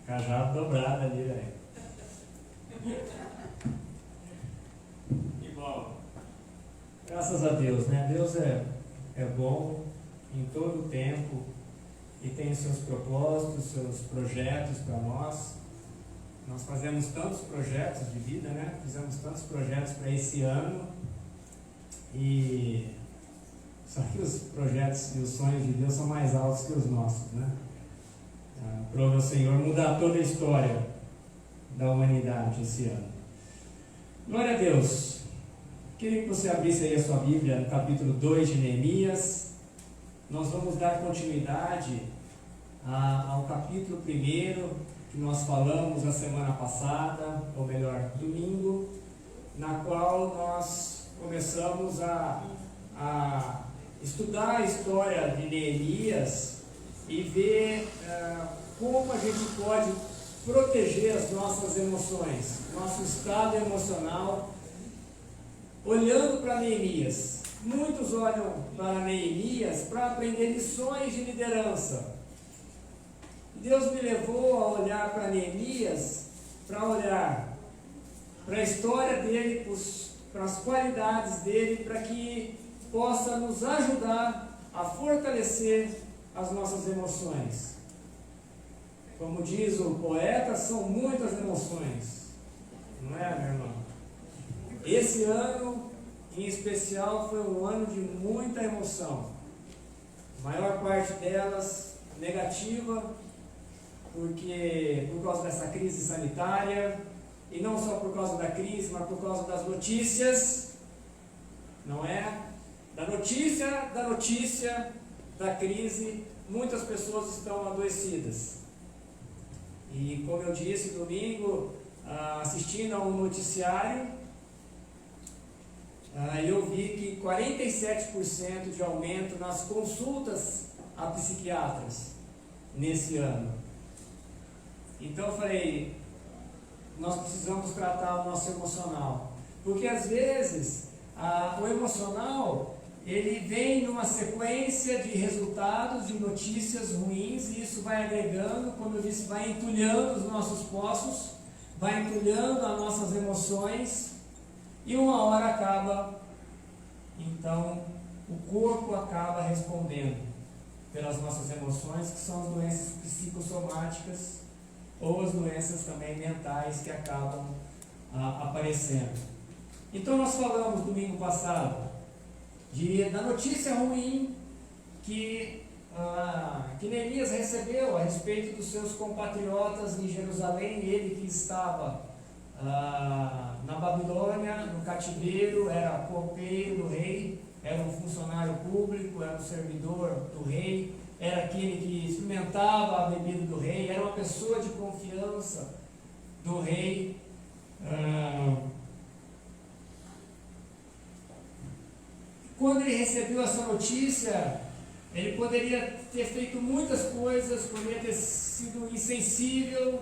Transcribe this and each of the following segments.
Cajado dobrado ali, velho. Igual. Graças a Deus, né? Deus é bom em todo o tempo e tem seus propósitos, seus projetos para nós. Nós fazemos tantos projetos de vida, né? Fizemos tantos projetos para esse ano e só que os projetos e os sonhos de Deus são mais altos que os nossos, né? Prova o Senhor mudar toda a história da humanidade esse ano. Glória a Deus. Queria que você abrisse aí a sua Bíblia no capítulo 2 de Neemias. Nós vamos dar continuidade ao capítulo 1 que nós falamos na semana passada, ou melhor, domingo, na qual nós começamos a estudar a história de Neemias e ver como a gente pode proteger as nossas emoções, nosso estado emocional, olhando para Neemias. Muitos olham para Neemias para aprender lições de liderança. Deus me levou a olhar para Neemias, para olhar para a história dele, para as qualidades dele, para que possa nos ajudar a fortalecer as nossas emoções. Como diz o poeta, são muitas emoções, não é, meu irmão? Esse ano, em especial, foi um ano de muita emoção. A maior parte delas negativa, porque por causa dessa crise sanitária, e não só por causa da crise, mas por causa das notícias, não é? Da notícia da crise, muitas pessoas estão adoecidas. E como eu disse domingo, assistindo a um noticiário, eu vi que 47% de aumento nas consultas a psiquiatras nesse ano. Então eu falei, nós precisamos tratar o nosso emocional, porque às vezes o emocional ele vem numa sequência de resultados, de notícias ruins, e isso vai agregando, como eu disse, vai entulhando os nossos poços, vai entulhando as nossas emoções, e uma hora acaba, então o corpo acaba respondendo pelas nossas emoções, que são as doenças psicossomáticas, ou as doenças também mentais que acabam aparecendo. Então nós falamos domingo passado da notícia ruim que Neemias recebeu a respeito dos seus compatriotas em Jerusalém, ele que estava na Babilônia, no cativeiro, era copeiro do rei, era um funcionário público, era um servidor do rei, era aquele que experimentava a bebida do rei, era uma pessoa de confiança do rei. Quando ele recebeu essa notícia, ele poderia ter feito muitas coisas, poderia ter sido insensível,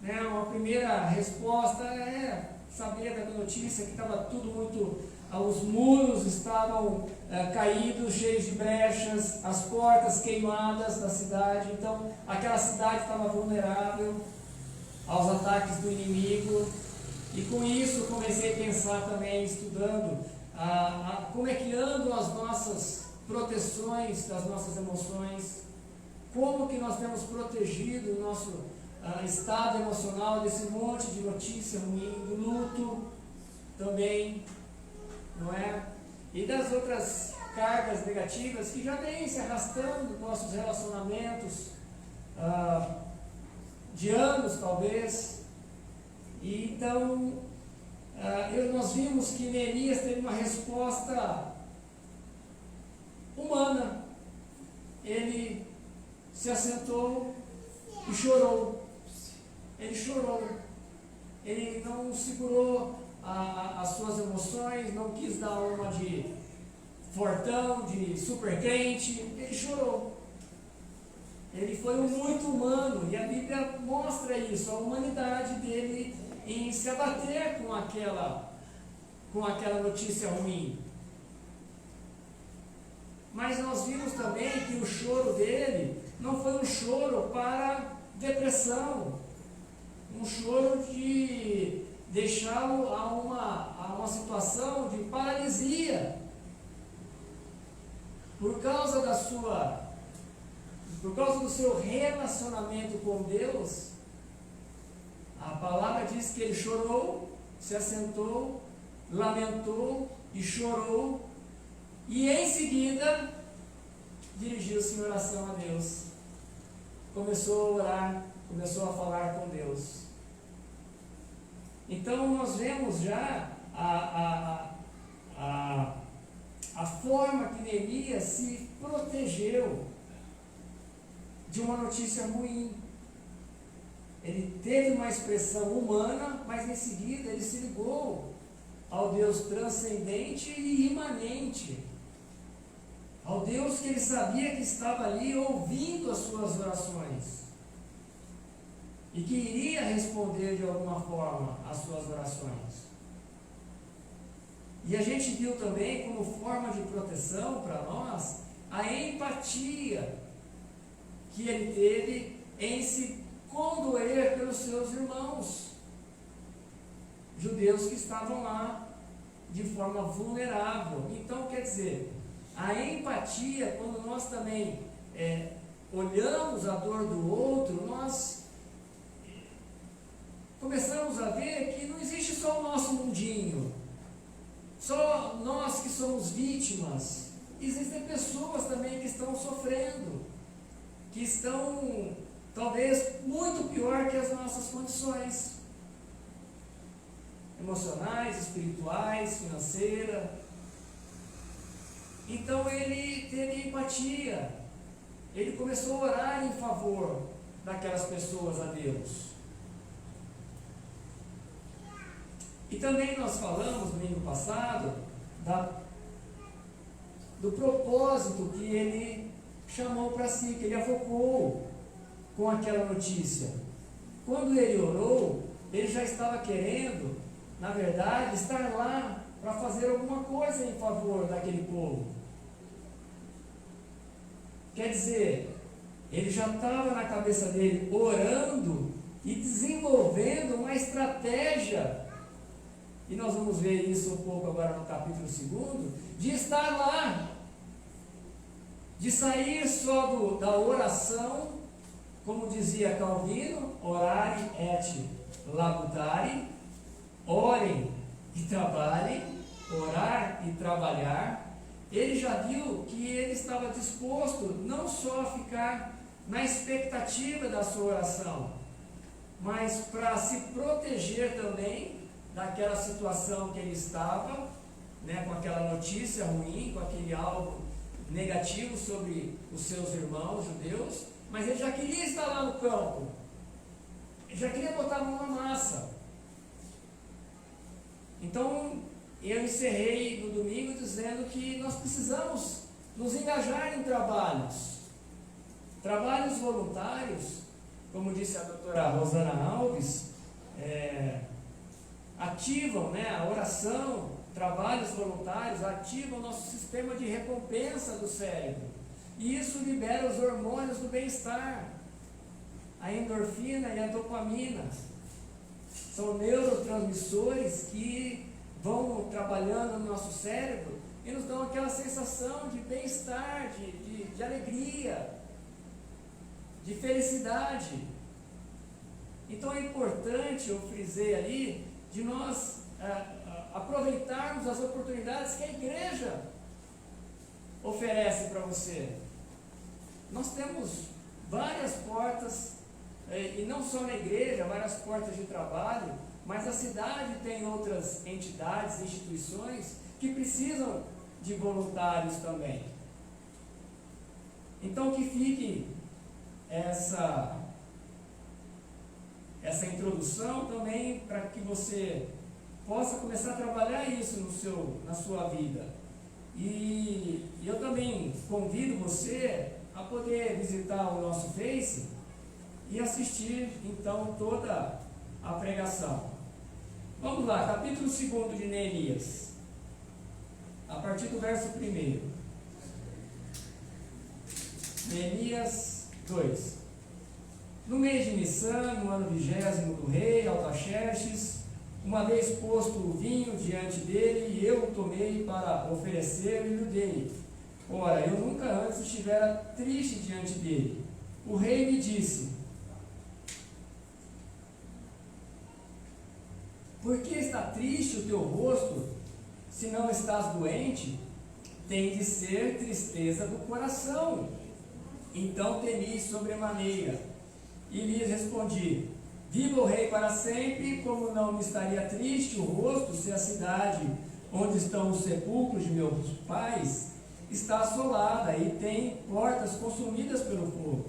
né? Uma primeira resposta é saber da notícia que estava tudo muito... os muros estavam caídos, cheios de brechas, as portas queimadas da cidade, então aquela cidade estava vulnerável aos ataques do inimigo, e com isso eu comecei a pensar também, estudando como é que andam as nossas proteções das nossas emoções, como que nós temos protegido o nosso estado emocional desse monte de notícia ruim, do luto também, não é? E das outras cargas negativas que já vêm se arrastando nos nossos relacionamentos, de anos talvez. E então nós vimos que Neemias teve uma resposta humana. Ele se assentou e chorou. Ele chorou. Ele não segurou as suas emoções, não quis dar uma de fortão, de super crente. Ele chorou. Ele foi muito humano, e a Bíblia mostra isso, a humanidade dele em se abater com aquela notícia ruim. Mas nós vimos também que o choro dele não foi um choro para depressão, um choro de deixá-lo a uma situação de paralisia, por causa do seu relacionamento com Deus. A palavra diz que ele chorou, se assentou, lamentou e chorou, e em seguida dirigiu-se em oração a Deus. Começou a orar, começou a falar com Deus. Então nós vemos já a forma que Neemias se protegeu de uma notícia ruim. Ele teve uma expressão humana, mas em seguida ele se ligou ao Deus transcendente e imanente, ao Deus que ele sabia que estava ali ouvindo as suas orações e que iria responder de alguma forma às suas orações. E a gente viu também, como forma de proteção para nós, a empatia que ele teve em se condoer pelos seus irmãos judeus que estavam lá de forma vulnerável. Então, quer dizer, a empatia, quando nós também olhamos a dor do outro, nós começamos a ver que não existe só o nosso mundinho, só nós que somos vítimas. Existem pessoas também que estão sofrendo, que estão talvez muito pior que as nossas condições emocionais, espirituais, financeiras. Então ele teve empatia, ele começou a orar em favor daquelas pessoas a Deus. E também nós falamos no domingo passado do propósito que ele chamou para si, que ele avocou com aquela notícia. Quando ele orou, ele já estava querendo, na verdade, estar lá para fazer alguma coisa em favor daquele povo. Quer dizer, ele já estava na cabeça dele orando e desenvolvendo uma estratégia, e nós vamos ver isso um pouco agora no capítulo 2, de estar lá, de sair só da oração, como dizia Calvino, orare et labutare, orem e trabalhem, orar e trabalhar. Ele já viu que ele estava disposto não só a ficar na expectativa da sua oração, mas para se proteger também daquela situação que ele estava, com aquela notícia ruim, com aquele algo negativo sobre os seus irmãos judeus, mas ele já queria estar lá no campo, ele já queria botar a mão na massa. Então, eu encerrei no domingo dizendo que nós precisamos nos engajar em trabalhos voluntários, como disse a doutora Rosana Alves, ativam a oração, trabalhos voluntários ativam o nosso sistema de recompensa do cérebro, e isso libera os hormônios do bem-estar, a endorfina e a dopamina. São neurotransmissores que vão trabalhando no nosso cérebro e nos dão aquela sensação de bem-estar, de alegria, de felicidade. Então é importante, eu frisei ali, de nós aproveitarmos as oportunidades que a igreja oferece para você. Nós temos várias portas, e não só na igreja, várias portas de trabalho, mas a cidade tem outras entidades, instituições que precisam de voluntários também. Então que fique essa introdução também para que você possa começar a trabalhar isso na sua vida. E eu também convido você a poder visitar o nosso Face e assistir então toda a pregação. Vamos lá, capítulo 2 de Neemias, a partir do verso 1. Neemias 2. No mês de Nissan, no ano 20º do rei, Altaxerxes, uma vez posto o vinho diante dele, e eu o tomei para oferecer e lhe dei. Ora, eu nunca antes estivera triste diante dele. O rei me disse: por que está triste o teu rosto, se não estás doente? Tem de ser tristeza do coração. Então temi sobremaneira, e lhes respondi: viva o rei para sempre, como não me estaria triste o rosto, se a cidade onde estão os sepulcros de meus pais está assolada e tem portas consumidas pelo fogo.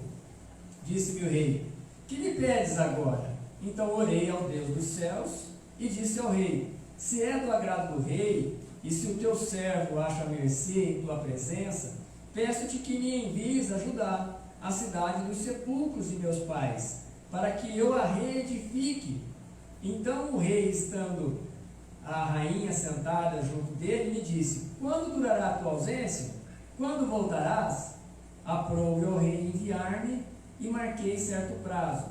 Disse-me o rei: que me pedes agora? Então orei ao Deus dos céus e disse ao rei: se é do agrado do rei, e se o teu servo acha mercê em tua presença, peço-te que me envies ajudar a cidade dos sepulcros de meus pais, para que eu a reedifique. Então o rei, estando a rainha sentada junto dele, me disse: quando durará a tua ausência? Quando voltarás? Aprove ao rei enviar-me, e marquei certo prazo.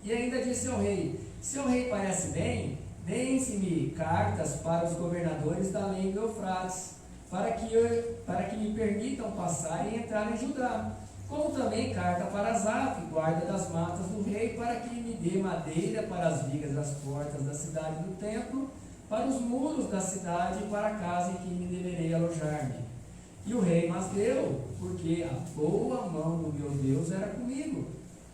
E ainda disse ao rei: se o rei parece bem, deem-se-me cartas para os governadores da além do Eufrates, para que me permitam passar e entrar em Judá, como também carta para Asaf, guarda das matas do rei, para que me dê madeira para as vigas das portas da cidade do templo, para os muros da cidade e para a casa em que me deverei alojar-me. E o rei mas deu, porque a boa mão do meu Deus era comigo.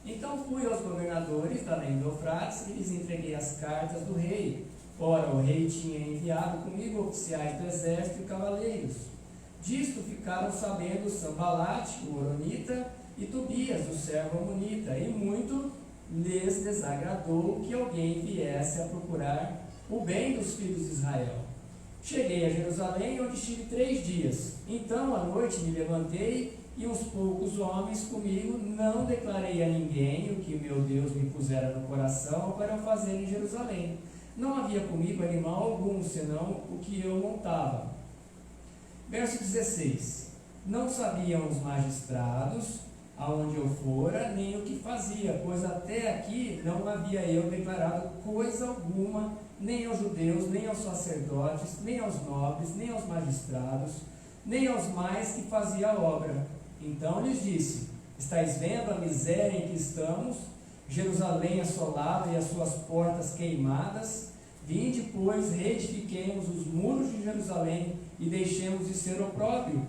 Então fui aos governadores da além do Eufrates e lhes entreguei as cartas do rei. Ora, o rei tinha enviado comigo oficiais do exército e cavaleiros. Disto ficaram sabendo Sambalate, o Horonita, e Tobias, o servo amonita, e muito lhes desagradou que alguém viesse a procurar o bem dos filhos de Israel. Cheguei a Jerusalém, onde estive 3 dias. Então, à noite, me levantei, e uns poucos homens comigo. Não declarei a ninguém o que meu Deus me pusera no coração para eu fazer em Jerusalém. Não havia comigo animal algum, senão o que eu montava. Verso 16. Não sabiam os magistrados aonde eu fora, nem o que fazia, pois até aqui não havia eu declarado coisa alguma, nem aos judeus, nem aos sacerdotes, nem aos nobres, nem aos magistrados, nem aos mais que fazia a obra. Então lhes disse: estáis vendo a miséria em que estamos, Jerusalém assolada e as suas portas queimadas? Vinde, pois, reedifiquemos os muros de Jerusalém e deixemos de ser opróbrio.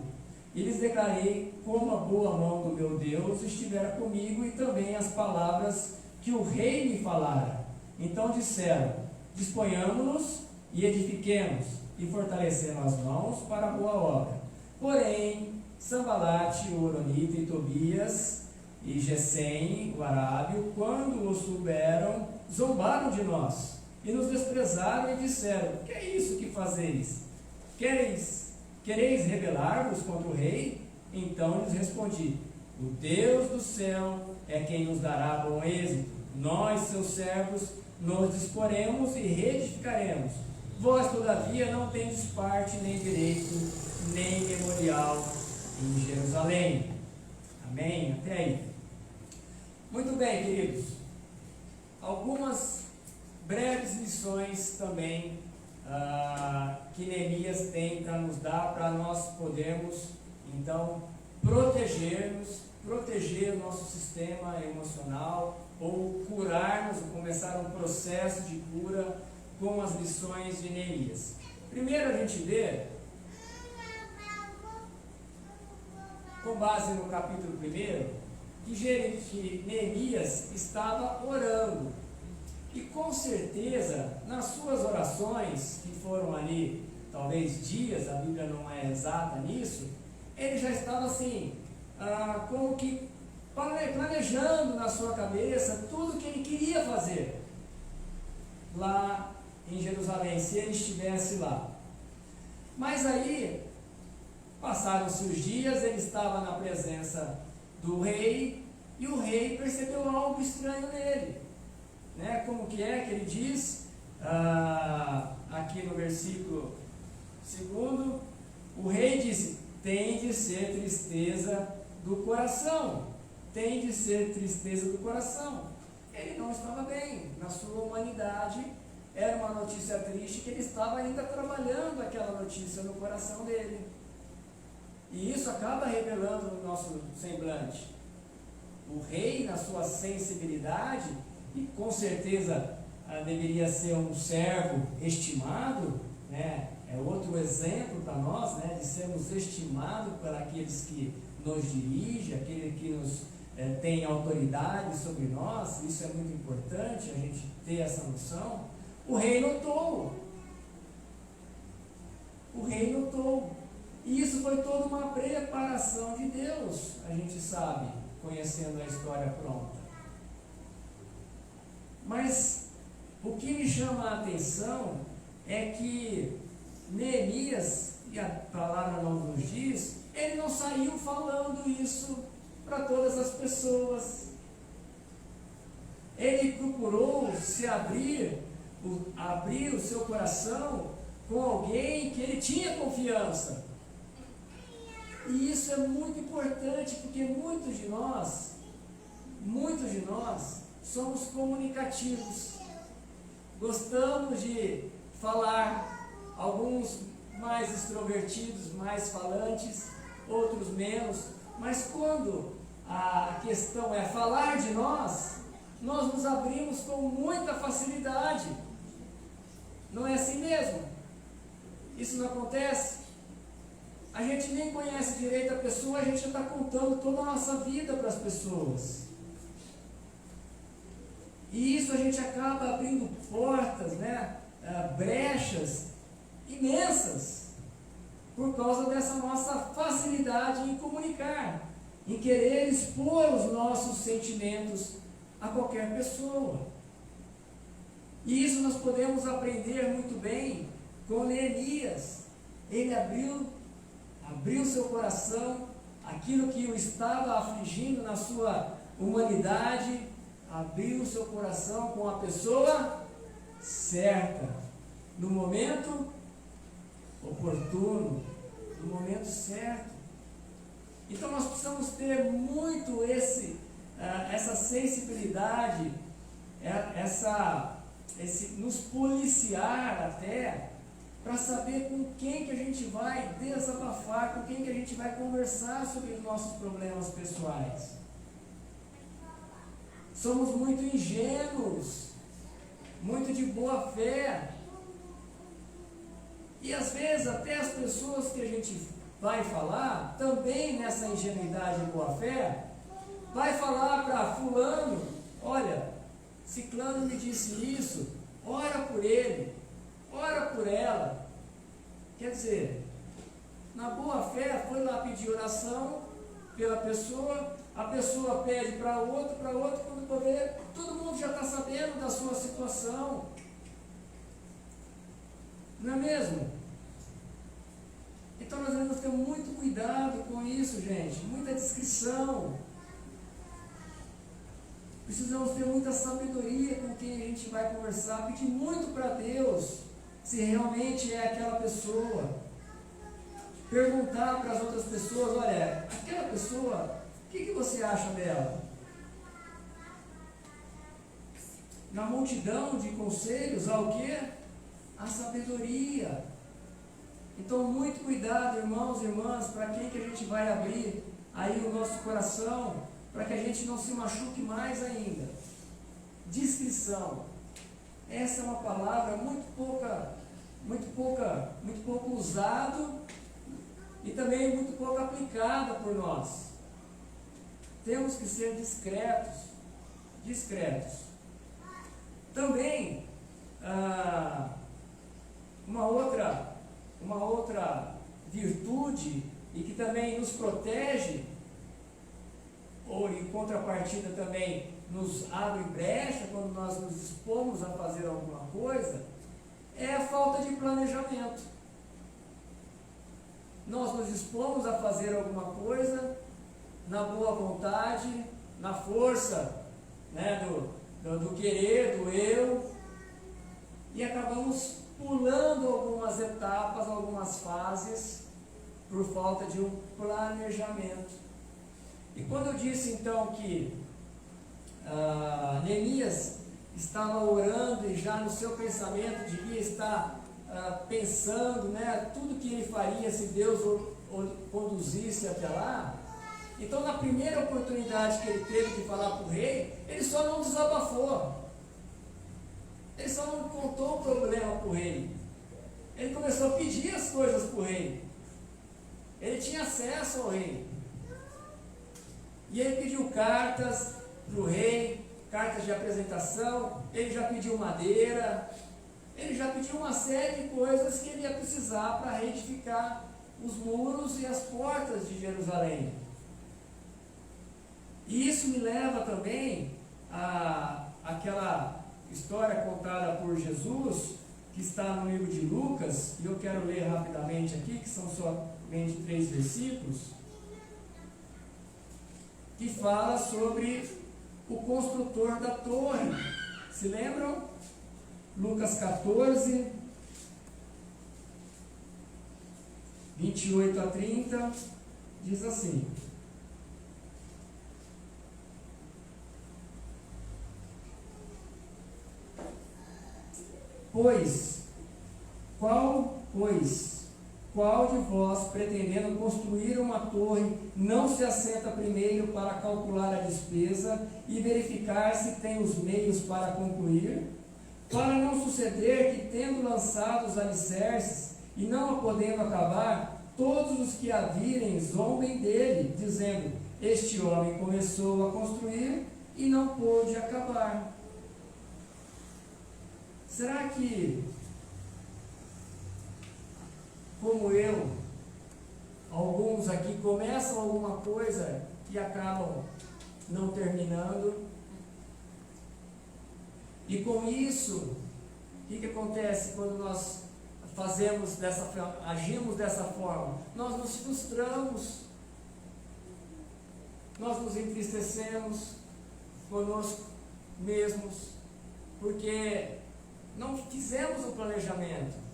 E lhes declarei como a boa mão do meu Deus estivera comigo, e também as palavras que o rei me falara. Então disseram: disponhamo-nos e edifiquemos, e fortalecemos as mãos para a boa obra. Porém, Sambalate, o Horonita, e Tobias, e Gesem, o arábio, quando o souberam, zombaram de nós, e nos desprezaram e disseram: que é isso que fazeis? Quereis rebelar-vos contra o rei? Então lhes respondi: o Deus do céu é quem nos dará bom êxito. Nós, seus servos, nos disporemos e reedificaremos. Vós, todavia, não tendes parte, nem direito, nem memorial em Jerusalém. Amém? Até aí. Muito bem, queridos. Algumas breves lições também que Neemias tem para nos dar, para nós podermos, então, proteger o nosso sistema emocional, ou curarmos, ou começar um processo de cura com as lições de Neemias. Primeiro a gente vê, com base no capítulo 1, que Neemias estava orando. E com certeza, nas suas orações, que foram ali, talvez dias, a Bíblia não é exata nisso, ele já estava assim, como que planejando na sua cabeça tudo que ele queria fazer lá em Jerusalém, se ele estivesse lá. Mas aí, passaram-se os dias, ele estava na presença do rei, e o rei percebeu algo estranho nele. Né? Como que é que ele diz aqui no versículo 2? O rei disse: tem de ser tristeza do coração. tem de ser tristeza do coração. Ele não estava bem na sua humanidade, era uma notícia triste que ele estava ainda trabalhando aquela notícia no coração dele. E isso acaba revelando no nosso semblante. O rei, na sua sensibilidade, e com certeza deveria ser um servo estimado, né? É outro exemplo para nós, né? De sermos estimados por aqueles que nos dirigem, aquele que nos tem autoridade sobre nós. Isso é muito importante, a gente ter essa noção. O rei notou. O rei notou. E isso foi toda uma preparação de Deus, a gente sabe, conhecendo a história pronta. Mas o que me chama a atenção é que Neemias, e a palavra não nos diz, ele não saiu falando isso para todas as pessoas. Ele procurou se abrir o seu coração com alguém que ele tinha confiança. E isso é muito importante, porque muitos de nós somos comunicativos. Gostamos de falar, alguns mais extrovertidos, mais falantes, outros menos. Mas quando a questão é falar de nós nos abrimos com muita facilidade. Não é assim mesmo? Isso não acontece? A gente nem conhece direito a pessoa, a gente já está contando toda a nossa vida para as pessoas. E isso a gente acaba abrindo portas, né? Brechas imensas, por causa dessa nossa facilidade em comunicar, em querer expor os nossos sentimentos a qualquer pessoa. E isso nós podemos aprender muito bem com Neemias. Ele abriu seu coração, aquilo que o estava afligindo na sua humanidade, abriu seu coração com a pessoa certa, no momento oportuno, no momento certo. Então nós precisamos ter muito essa sensibilidade, nos policiar até, para saber com quem que a gente vai desabafar, com quem que a gente vai conversar sobre os nossos problemas pessoais. Somos muito ingênuos, muito de boa fé. E às vezes até as pessoas que a gente vai falar, também nessa ingenuidade e boa fé, vai falar para fulano: olha, ciclano me disse isso, ora por ele, ora por ela. Quer dizer, na boa fé, foi lá pedir oração pela pessoa, a pessoa pede para outro, quando for ver, todo mundo já está sabendo da sua situação. Não é mesmo? Então nós devemos ter muito cuidado com isso, gente, muita discrição. Precisamos ter muita sabedoria com quem a gente vai conversar, pedir muito para Deus se realmente é aquela pessoa. Perguntar para as outras pessoas: olha, aquela pessoa, o que você acha dela? Na multidão de conselhos, há o quê? A sabedoria. Então, muito cuidado, irmãos e irmãs, para quem que a gente vai abrir aí o nosso coração, para que a gente não se machuque mais ainda. Discrição. Essa é uma palavra muito pouco usada e também muito pouco aplicada por nós. Temos que ser discretos. Também, uma outra virtude e que também nos protege, ou em contrapartida também nos abre brecha quando nós nos dispomos a fazer alguma coisa, é a falta de planejamento. Nós nos dispomos a fazer alguma coisa na boa vontade, na força, né, do querer, do eu, e acabamos pulando algumas etapas, algumas fases, por falta de um planejamento. E quando eu disse então que Neemias estava orando e já no seu pensamento devia estar pensando, né, tudo que ele faria se Deus o conduzisse até lá. Então, na primeira oportunidade que ele teve de falar para o rei, ele só não desabafou, ele só não contou o problema para o rei, ele começou a pedir as coisas para o rei. Ele tinha acesso ao rei, e ele pediu cartas para o rei, cartas de apresentação, ele já pediu madeira, ele já pediu uma série de coisas que ele ia precisar para reedificar os muros e as portas de Jerusalém. E isso me leva também àquela história contada por Jesus, que está no livro de Lucas, e eu quero ler rapidamente aqui, que são somente 3 versículos, que fala sobre o construtor da torre. Se lembram? Lucas 14, 28 a 30, diz assim: qual de vós, pretendendo construir uma torre, não se assenta primeiro para calcular a despesa e verificar se tem os meios para concluir? Para não suceder que, tendo lançado os alicerces e não a podendo acabar, todos os que a virem zombem dele, dizendo: este homem começou a construir e não pôde acabar. Será que, como eu, alguns aqui começam alguma coisa e acabam não terminando? E com isso, o que acontece quando nós agimos dessa forma? Nós nos frustramos, nós nos entristecemos conosco mesmos, porque não fizemos o planejamento.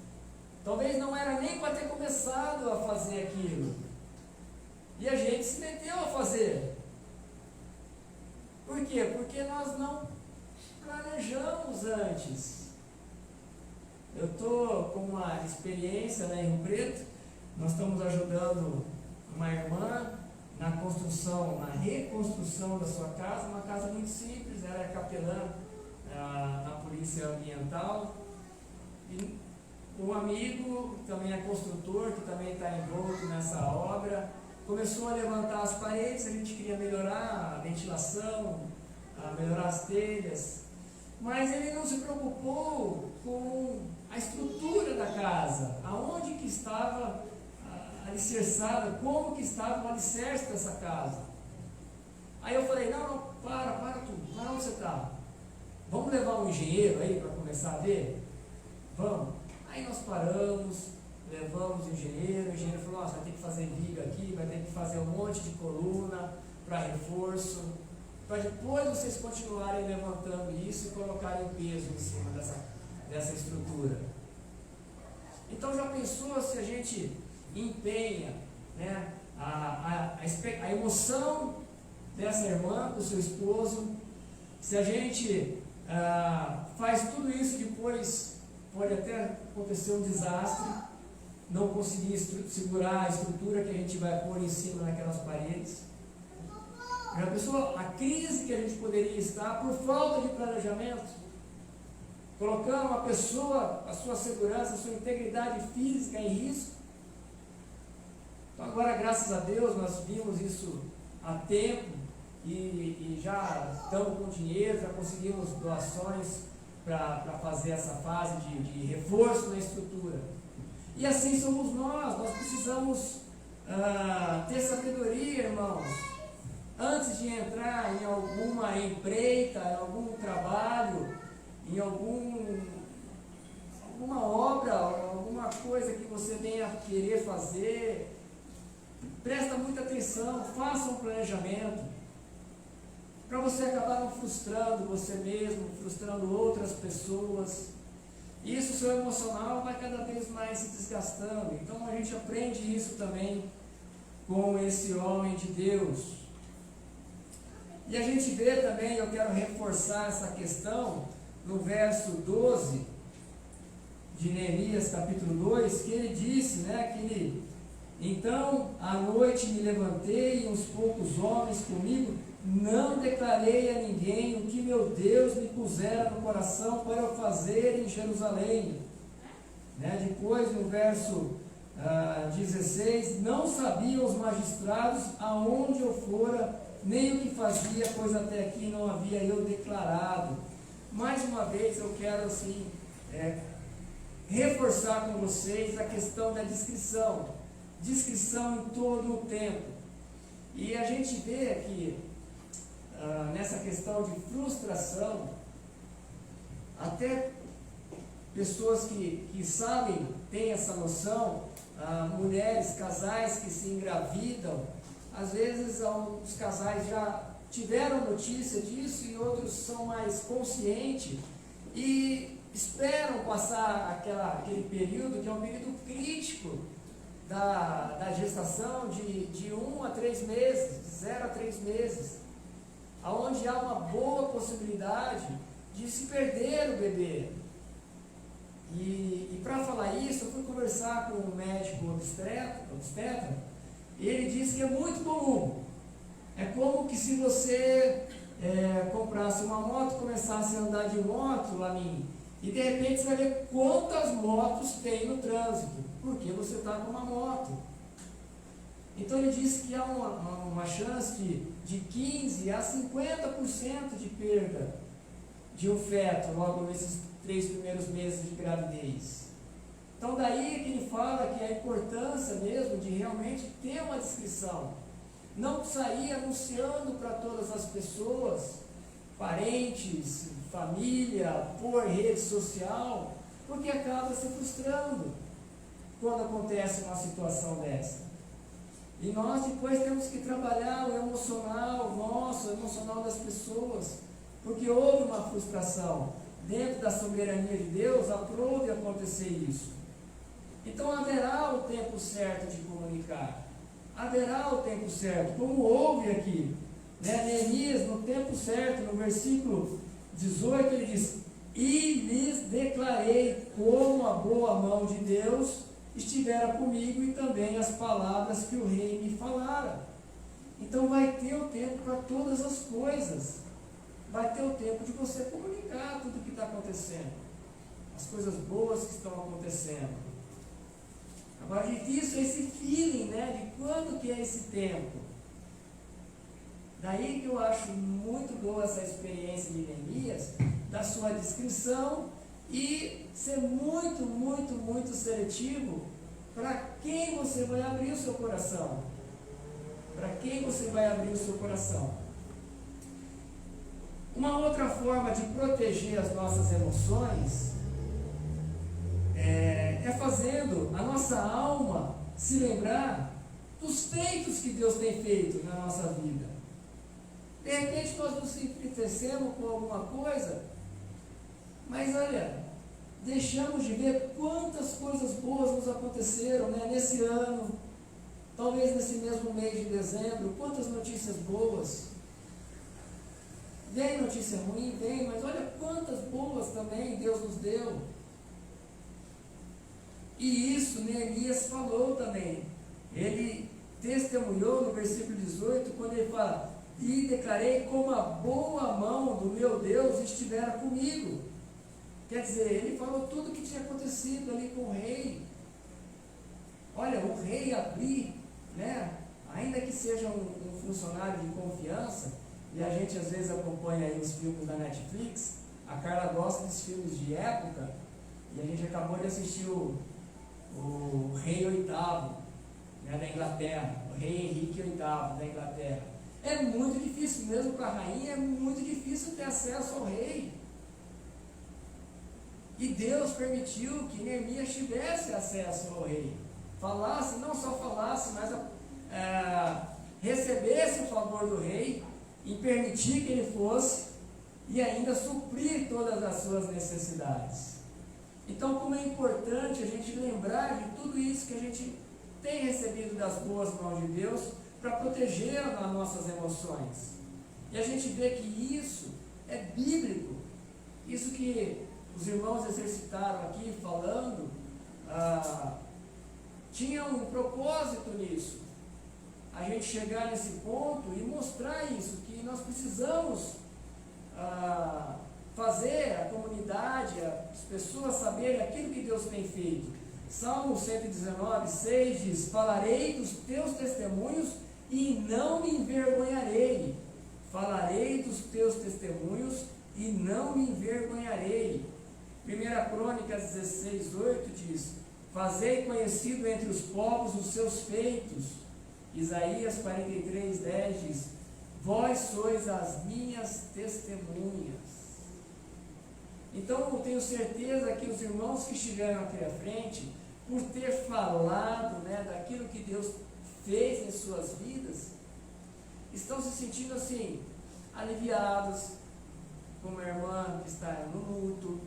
Talvez não era nem para ter começado a fazer aquilo, e a gente se meteu a fazer. Por quê? Porque nós não planejamos antes. Eu estou com uma experiência em Rio Preto. Nós estamos ajudando uma irmã na construção, na reconstrução da sua casa, uma casa muito simples. Ela é capelã na Polícia Ambiental, e um amigo também é construtor, que também está envolto nessa obra, começou a levantar as paredes. A gente queria melhorar a ventilação, melhorar as telhas, mas ele não se preocupou com a estrutura da casa, aonde que estava alicerçada, como que estava o alicerce dessa casa. Aí eu falei: não, para tudo, para onde você está? Vamos levar um engenheiro aí para começar a ver? Vamos. Aí nós paramos, levamos o engenheiro falou: você vai ter que fazer viga aqui, vai ter que fazer um monte de coluna para reforço, para depois vocês continuarem levantando isso e colocarem peso em cima dessa estrutura. Então, já pensou se a gente empenha, né, a emoção dessa irmã, do seu esposo, se a gente faz tudo isso, depois pode até acontecer um desastre, não conseguir segurar a estrutura que a gente vai pôr em cima daquelas paredes. Já pensou a crise que a gente poderia estar por falta de planejamento? Colocando uma pessoa, a sua segurança, a sua integridade física em risco. Então agora, graças a Deus, nós vimos isso há tempo e já estamos com dinheiro, já conseguimos doações para fazer essa fase de reforço na estrutura. E assim somos nós precisamos ter sabedoria, irmãos, antes de entrar em alguma empreita, em algum trabalho, em alguma obra, alguma coisa que você venha querer fazer. Presta muita atenção, faça um planejamento, para você acabar não frustrando você mesmo, frustrando outras pessoas. Isso, o seu emocional vai cada vez mais se desgastando. Então a gente aprende isso também com esse homem de Deus. E a gente vê também, eu quero reforçar essa questão, no verso 12 de Neemias capítulo 2, que ele disse, né, que ele, então à noite me levantei e uns poucos homens comigo, não declarei a ninguém o que meu Deus me pusera no coração para eu fazer em Jerusalém. Né? Depois no verso 16, não sabiam os magistrados aonde eu fora, nem o que fazia, pois até aqui não havia eu declarado. Mais uma vez eu quero assim, reforçar com vocês a questão da descrição em todo o tempo. E a gente vê aqui, nessa questão de frustração, até pessoas que sabem, têm essa noção, mulheres, casais que se engravidam, às vezes os casais já tiveram notícia disso e outros são mais conscientes e esperam passar aquele período, que é um período crítico da gestação, de 1 a 3 meses, de 0 a 3 meses, onde há uma boa possibilidade de se perder o bebê. E para falar isso, eu fui conversar com um médico obstetra, e ele disse que é muito comum. É como que se você comprasse uma moto, começasse a andar de moto, Lamin, e de repente você vai ver quantas motos tem no trânsito, porque você está com uma moto. Então ele disse que há uma chance de 15% a 50% de perda de um feto logo nesses 3 primeiros meses de gravidez. Então daí que ele fala que a importância mesmo de realmente ter uma descrição, não sair anunciando para todas as pessoas, parentes, família, por rede social, porque acaba se frustrando quando acontece uma situação dessa. E nós depois temos que trabalhar o emocional nosso, o emocional das pessoas, porque houve uma frustração. Dentro da soberania de Deus, aprove acontecer isso. Então haverá o tempo certo de comunicar. Haverá o tempo certo, como houve aqui. Neemias, no tempo certo, no versículo 18, ele diz: e lhes declarei como a boa mão de Deus estivera comigo e também as palavras que o rei me falara. Então vai ter o tempo para todas as coisas. Vai ter o tempo de você comunicar tudo o que está acontecendo, as coisas boas que estão acontecendo. Agora, difícil é esse feeling, né, de quando que é esse tempo. Daí que eu acho muito boa essa experiência de Neemias, da sua descrição, e ser muito, muito, muito seletivo para quem você vai abrir o seu coração. Para quem você vai abrir o seu coração. Uma outra forma de proteger as nossas emoções é fazendo a nossa alma se lembrar dos feitos que Deus tem feito na nossa vida. De repente nós nos entristecemos com alguma coisa, mas olha, deixamos de ver quantas coisas boas nos aconteceram, né, nesse ano, talvez nesse mesmo mês de dezembro, quantas notícias boas. Vem notícia ruim, vem, mas olha quantas boas também Deus nos deu. E isso Neemias falou também. Ele testemunhou no versículo 18, quando ele fala: e declarei como a boa mão do meu Deus estivera comigo. Quer dizer, ele falou tudo o que tinha acontecido ali com o rei. Olha, o rei abrir, né, ainda que seja um funcionário de confiança, e a gente às vezes acompanha aí os filmes da Netflix, a Carla gosta dos filmes de época, e a gente acabou de assistir o Rei VIII, né, da Inglaterra, o Rei Henrique VIII da Inglaterra. É muito difícil, mesmo com a rainha, é muito difícil ter acesso ao rei. E Deus permitiu que Neemias tivesse acesso ao rei. Falasse, não só falasse, mas recebesse o favor do rei, e permitir que ele fosse, e ainda suprir todas as suas necessidades. Então, como é importante a gente lembrar de tudo isso que a gente tem recebido das boas mãos de Deus, para proteger as nossas emoções. E a gente vê que isso é bíblico. Isso que os irmãos exercitaram aqui falando, tinha um propósito nisso. A gente chegar nesse ponto e mostrar isso, que nós precisamos fazer a comunidade, as pessoas saberem aquilo que Deus tem feito. Salmo 119, 6 diz: falarei dos teus testemunhos e não me envergonharei. Falarei dos teus testemunhos e não me envergonharei. 1 Crônicas 16, 8 diz: fazei conhecido entre os povos os seus feitos. Isaías 43, 10 diz: vós sois as minhas testemunhas. Então eu tenho certeza que os irmãos que estiveram aqui à frente, por ter falado, daquilo que Deus fez em suas vidas, estão se sentindo assim, aliviados, como a irmã que está no luto,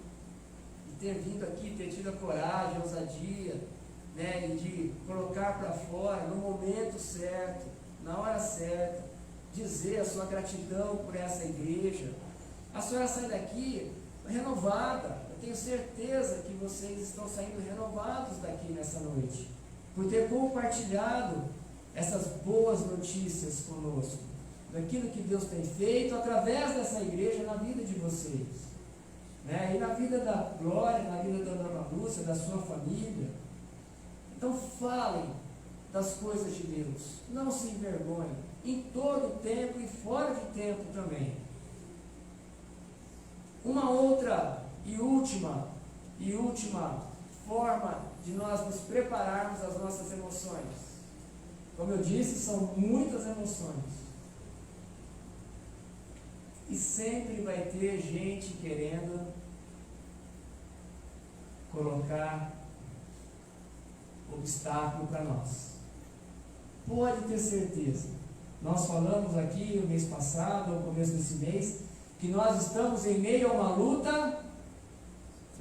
de ter vindo aqui, ter tido a coragem, a ousadia, e de colocar para fora, no momento certo, na hora certa, dizer a sua gratidão por essa igreja. A senhora sai daqui renovada. Eu tenho certeza que vocês estão saindo renovados daqui nessa noite, por ter compartilhado essas boas notícias conosco, daquilo que Deus tem feito através dessa igreja na vida de vocês, e na vida da Glória, na vida da Dona Lúcia, da sua família. Então falem das coisas de Deus, não se envergonhem, em todo tempo e fora de tempo também. Uma outra e última forma de nós nos prepararmos às nossas emoções. Como eu disse, são muitas emoções. E sempre vai ter gente querendo colocar obstáculo para nós. Pode ter certeza. Nós falamos aqui no mês passado, no começo desse mês, que nós estamos em meio a uma luta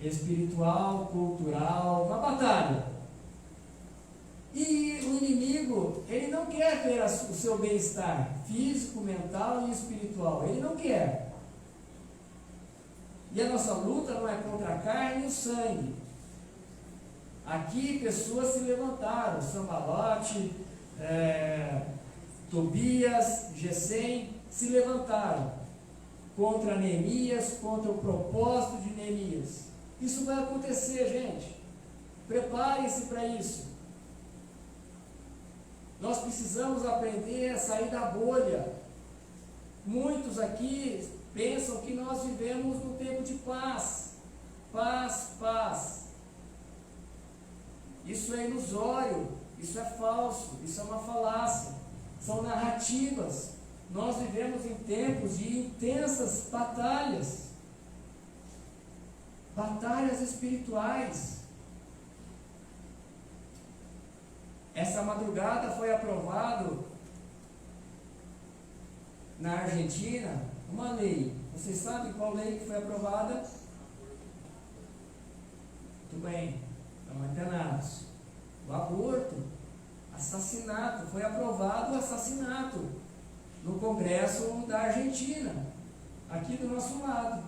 espiritual, cultural, uma batalha. E o inimigo, ele não quer ter o seu bem-estar físico, mental e espiritual. Ele não quer. E a nossa luta não é contra a carne e o sangue. Aqui pessoas se levantaram, Sanbalate, Tobias, Gesem, se levantaram contra Neemias, contra o propósito de Neemias. Isso vai acontecer, gente. Preparem-se para isso. Nós precisamos aprender a sair da bolha. Muitos aqui pensam que nós vivemos no tempo de paz. Paz, paz. Isso é ilusório, isso é falso, isso é uma falácia. São narrativas. Nós vivemos em tempos de intensas batalhas. Batalhas espirituais. Essa madrugada foi aprovado na Argentina uma lei. Vocês sabem qual lei que foi aprovada? Muito bem, estão antenados. O aborto, assassinato, foi aprovado o assassinato no Congresso da Argentina, aqui do nosso lado.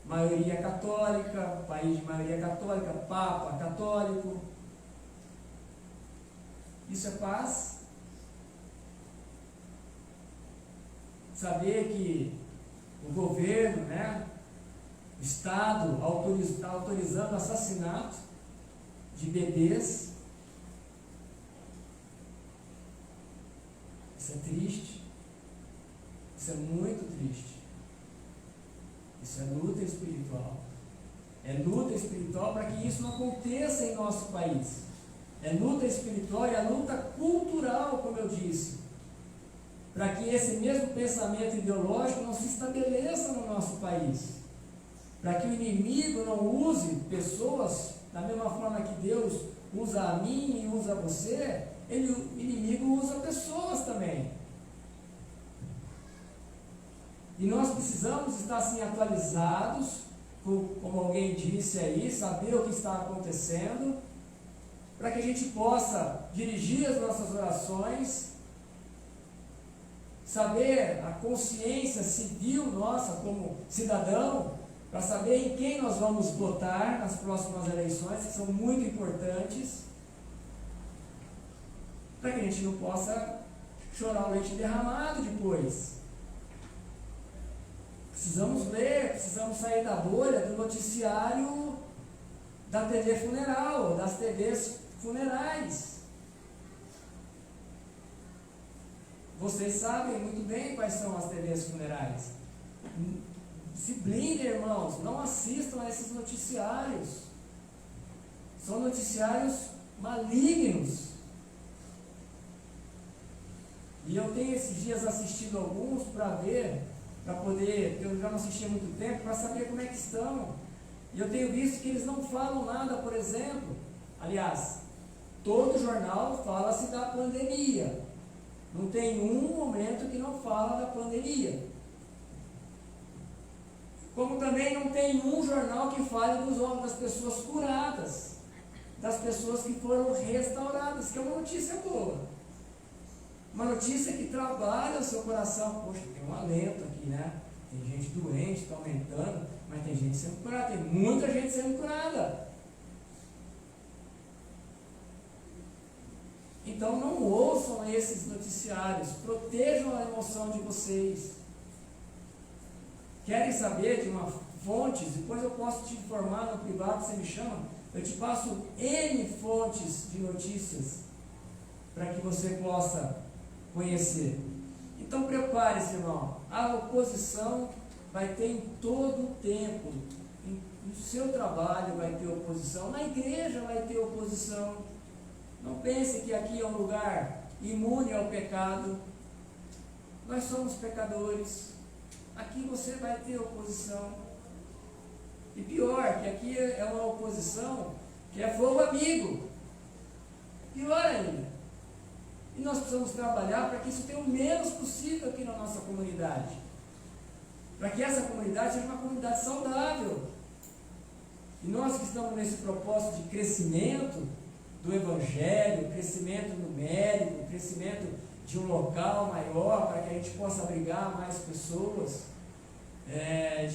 Maioria católica, país de maioria católica, Papa católico. Isso é paz? Saber que o governo, o Estado está autorizando assassinato de bebês. Isso é triste. Isso é muito triste. Isso é luta espiritual. É luta espiritual para que isso não aconteça em nosso país. É luta espiritual e é luta cultural, como eu disse, para que esse mesmo pensamento ideológico não se estabeleça no nosso país, para que o inimigo não use pessoas da mesma forma que Deus usa a mim e usa você. O inimigo usa pessoas também. E nós precisamos estar assim atualizados, como alguém disse aí, saber o que está acontecendo, para que a gente possa dirigir as nossas orações saber a consciência civil nossa como cidadão, para saber em quem nós vamos votar nas próximas eleições, que são muito importantes, para que a gente não possa chorar o leite derramado depois. Precisamos ler, precisamos sair da bolha do noticiário da TV funeral, das TVs funerais. Vocês sabem muito bem quais são as TVs funerais. Se blindem, irmãos, não assistam a esses noticiários. São noticiários malignos. E eu tenho esses dias assistido alguns para ver, para poder, eu já não assisti há muito tempo, para saber como é que estão. E eu tenho visto que eles não falam nada, por exemplo. Aliás, todo jornal fala-se da pandemia. Não tem um momento que não fala da pandemia. Como também não tem um jornal que fale das pessoas curadas, das pessoas que foram restauradas, que é uma notícia boa. Uma notícia que trabalha o seu coração. Poxa, tem um alento aqui, né? Tem gente doente, está aumentando, mas tem gente sendo curada, tem muita gente sendo curada. Então não ouçam esses noticiários, protejam a emoção de vocês. Querem saber de uma fonte? Depois eu posso te informar no privado, você me chama, eu te passo N fontes de notícias, para que você possa conhecer. Então prepare-se, irmão, a oposição vai ter em todo o tempo, no seu trabalho vai ter oposição, na igreja vai ter oposição. Não pense que aqui é um lugar imune ao pecado. Nós somos pecadores. Aqui você vai ter oposição. E pior, que aqui é uma oposição que é fogo amigo. Pior ainda. E nós precisamos trabalhar para que isso tenha o menos possível aqui na nossa comunidade. Para que essa comunidade seja uma comunidade saudável. E nós que estamos nesse propósito de crescimento do Evangelho, crescimento numérico, crescimento de um local maior, para que a gente possa abrigar mais pessoas,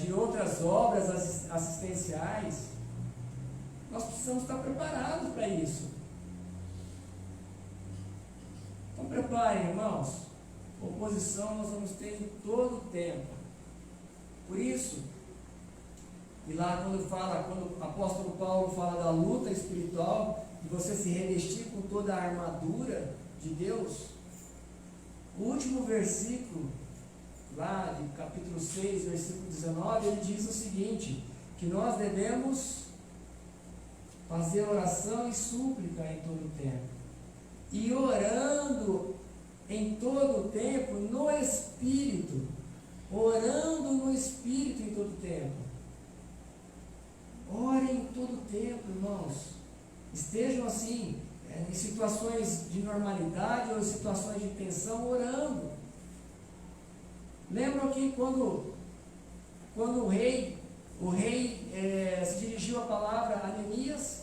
de outras obras assistenciais, nós precisamos estar preparados para isso. Então preparem, irmãos, oposição nós vamos ter em todo o tempo. Por isso, e lá quando o apóstolo Paulo fala da luta espiritual, de você se revestir com toda a armadura de Deus, o último versículo, lá de capítulo 6, versículo 19, ele diz o seguinte, que nós devemos fazer oração e súplica em todo o tempo, e orando em todo o tempo no Espírito, orando no Espírito em todo o tempo. Orem em todo o tempo, irmãos. Estejam assim, em situações de normalidade ou em situações de tensão, orando. Lembram que quando o rei se dirigiu a palavra a Neemias,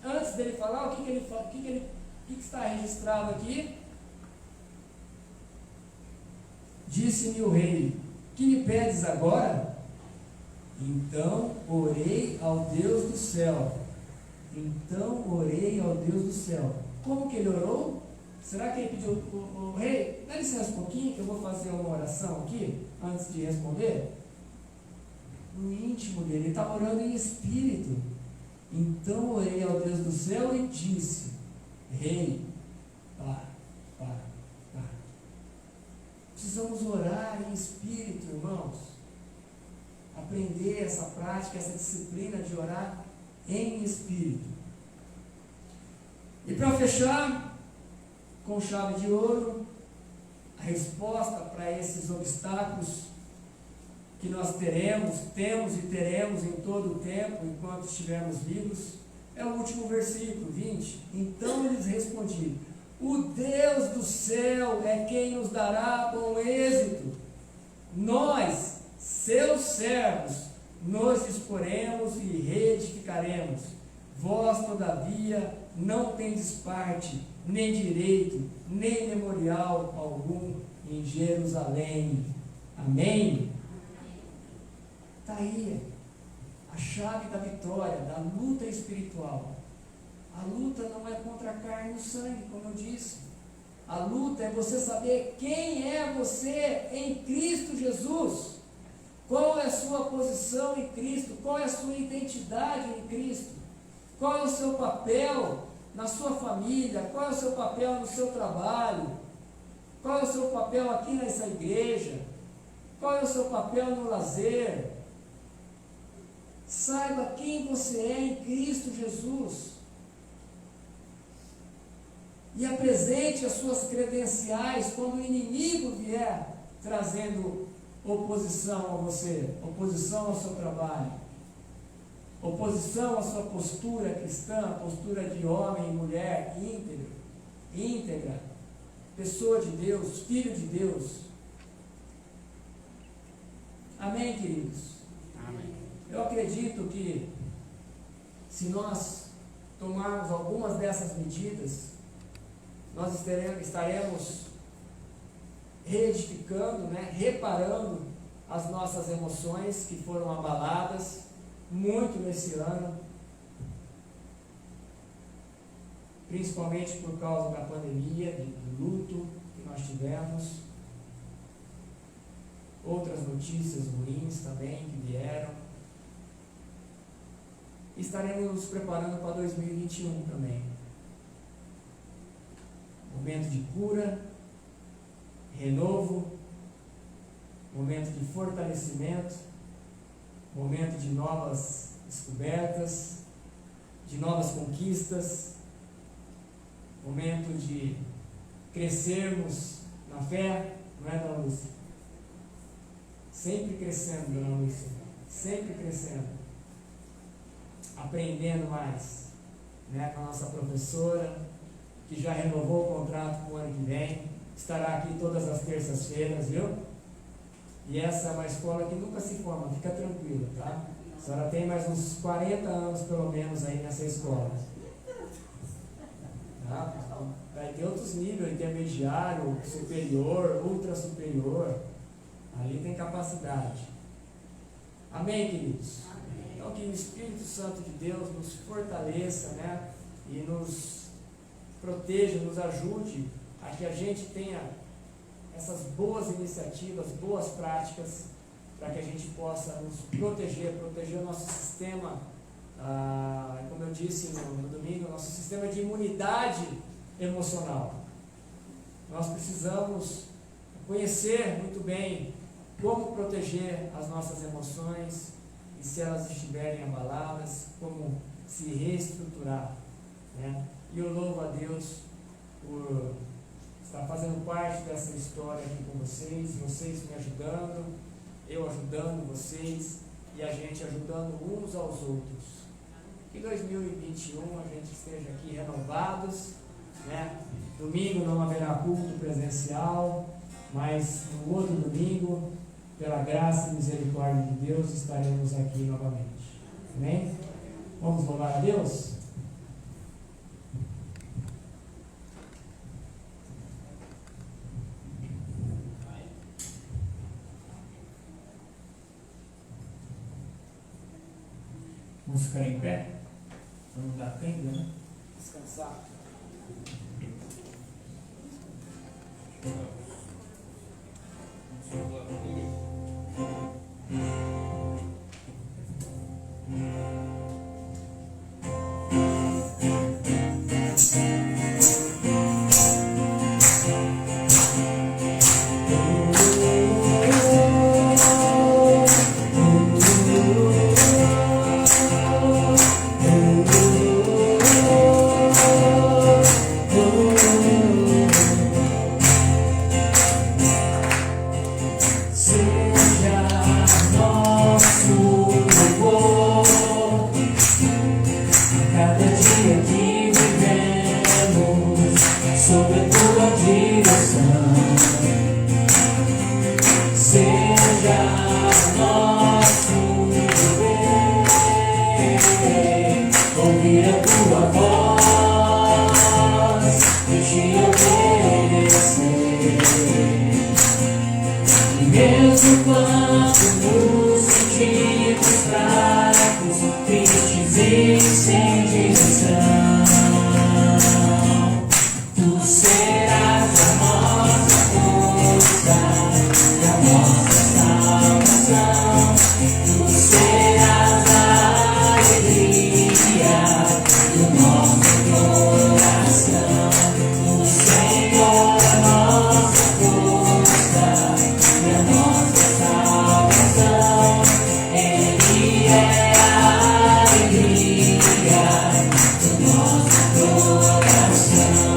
antes dele falar, o que está registrado aqui? Disse-me o rei, que me pedes agora? Então orei ao Deus do céu. Como que ele orou? Será que ele pediu, o rei, dá licença um pouquinho que eu vou fazer uma oração aqui, antes de responder? No íntimo dele, ele estava orando em espírito. Então orei ao Deus do céu e disse, rei, para. Precisamos orar em espírito, irmãos. Aprender essa prática, essa disciplina de orar em espírito. E para fechar, com chave de ouro, a resposta para esses obstáculos que nós temos e teremos em todo o tempo, enquanto estivermos vivos, é o último versículo, 20. Então lhes respondi, o Deus do céu é quem nos dará bom êxito. Nós, seus servos, nos disporemos e reedificaremos. Vós, todavia, não tendes parte, nem direito, nem memorial algum em Jerusalém. Amém? Está aí a chave da vitória, da luta espiritual. A luta não é contra a carne e o sangue, como eu disse. A luta é você saber quem é você em Cristo Jesus. Qual é a sua posição em Cristo? Qual é a sua identidade em Cristo? Qual é o seu papel na sua família? Qual é o seu papel no seu trabalho? Qual é o seu papel aqui nessa igreja? Qual é o seu papel no lazer? Saiba quem você é em Cristo Jesus. E apresente as suas credenciais quando o inimigo vier trazendo oposição a você, oposição ao seu trabalho, oposição à sua postura cristã, postura de homem e mulher íntegra, pessoa de Deus, filho de Deus. Amém, queridos? Amém. Eu acredito que se nós tomarmos algumas dessas medidas, nós estaremos reedificando, reparando as nossas emoções que foram abaladas muito nesse ano, principalmente por causa da pandemia, do luto que nós tivemos, outras notícias ruins também que vieram. Estaremos nos preparando para 2021 também. Momento de cura, renovo, momento de fortalecimento, momento de novas descobertas, de novas conquistas, momento de crescermos na fé, não é, dona Lúcia? Sempre crescendo, dona Lúcia, sempre crescendo, aprendendo mais, com a nossa professora, que já renovou o contrato para o ano que vem, estará aqui todas as terças-feiras, viu? E essa é uma escola que nunca se forma, fica tranquila, tá? A senhora tem mais uns 40 anos pelo menos aí nessa escola. Tá? Vai ter outros níveis, intermediário, superior, ultra superior. Ali tem capacidade. Amém, queridos? Então que o Espírito Santo de Deus nos fortaleça, e nos proteja, nos ajude a que a gente tenha essas boas iniciativas, boas práticas, para que a gente possa nos proteger o nosso sistema, como eu disse no domingo, nosso sistema de imunidade emocional. Nós precisamos conhecer muito bem como proteger as nossas emoções e, se elas estiverem abaladas, como se reestruturar, E eu louvo a Deus por estar fazendo parte dessa história aqui com vocês me ajudando, eu ajudando vocês e a gente ajudando uns aos outros. Que 2021 a gente esteja aqui renovados, Domingo não haverá culto presencial, mas no outro domingo, pela graça e misericórdia de Deus, estaremos aqui novamente. Amém? Vamos louvar a Deus? Vamos ficar em pé? Vamos dar tempo, descansar. quando nos sentimos fracos, tristes e sem direção. Tu serás a nossa força, a nossa salvação. Tu serás a alegria do nosso coração. O Senhor é a nossa força e a nossa salvação. Ele é a alegria do nosso coração.